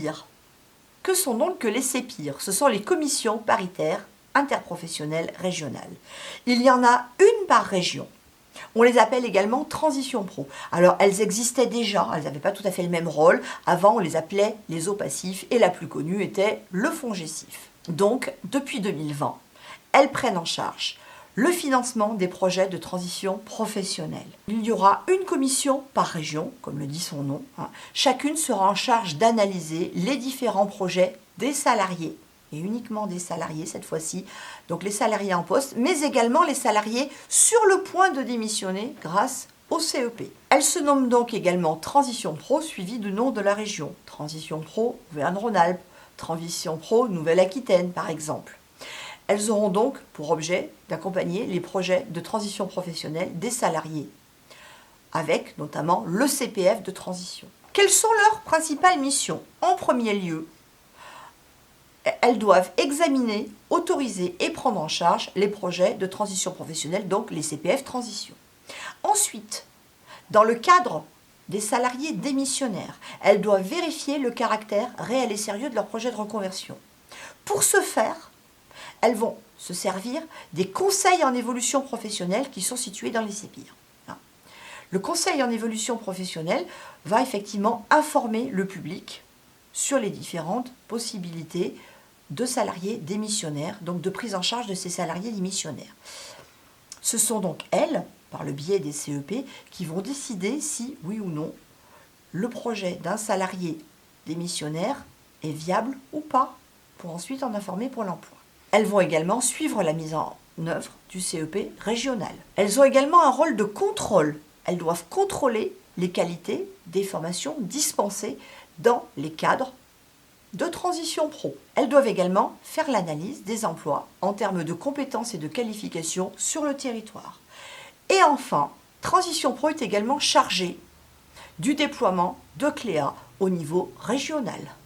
CEPIR. Que sont donc les CEPIR? Ce sont les commissions paritaires interprofessionnelles régionales. Il y en a une par région. On les appelle également Transition Pro. Alors, elles existaient déjà, elles n'avaient pas tout à fait le même rôle. Avant, on les appelait les OPACIF et la plus connue était le FONGECIF. Donc, depuis 2020, elles prennent en charge le financement des projets de transition professionnelle. Il y aura une commission par région, comme le dit son nom. Chacune sera en charge d'analyser les différents projets des salariés, et uniquement des salariés cette fois-ci, donc les salariés en poste, mais également les salariés sur le point de démissionner grâce au CEP. Elle se nomme donc également Transition Pro, suivie du nom de la région. Transition Pro Auvergne-Rhône-Alpes, Transition Pro Nouvelle-Aquitaine par exemple. Elles auront donc pour objet d'accompagner les projets de transition professionnelle des salariés, avec notamment le CPF de transition. Quelles sont leurs principales missions? En premier lieu, elles doivent examiner, autoriser et prendre en charge les projets de transition professionnelle, donc les CPF transition. Ensuite, dans le cadre des salariés démissionnaires, elles doivent vérifier le caractère réel et sérieux de leur projet de reconversion. Pour ce faire, elles vont se servir des conseils en évolution professionnelle qui sont situés dans les CEPIR. Le conseil en évolution professionnelle va effectivement informer le public sur les différentes possibilités de salariés démissionnaires, donc de prise en charge de ces salariés démissionnaires. Ce sont donc elles, par le biais des CEP, qui vont décider si, oui ou non, le projet d'un salarié démissionnaire est viable ou pas, pour ensuite en informer pour l'emploi. Elles vont également suivre la mise en œuvre du CEP régional. Elles ont également un rôle de contrôle. Elles doivent contrôler les qualités des formations dispensées dans les cadres de transition pro. Elles doivent également faire l'analyse des emplois en termes de compétences et de qualifications sur le territoire. Et enfin, Transition Pro est également chargée du déploiement de CLEA au niveau régional.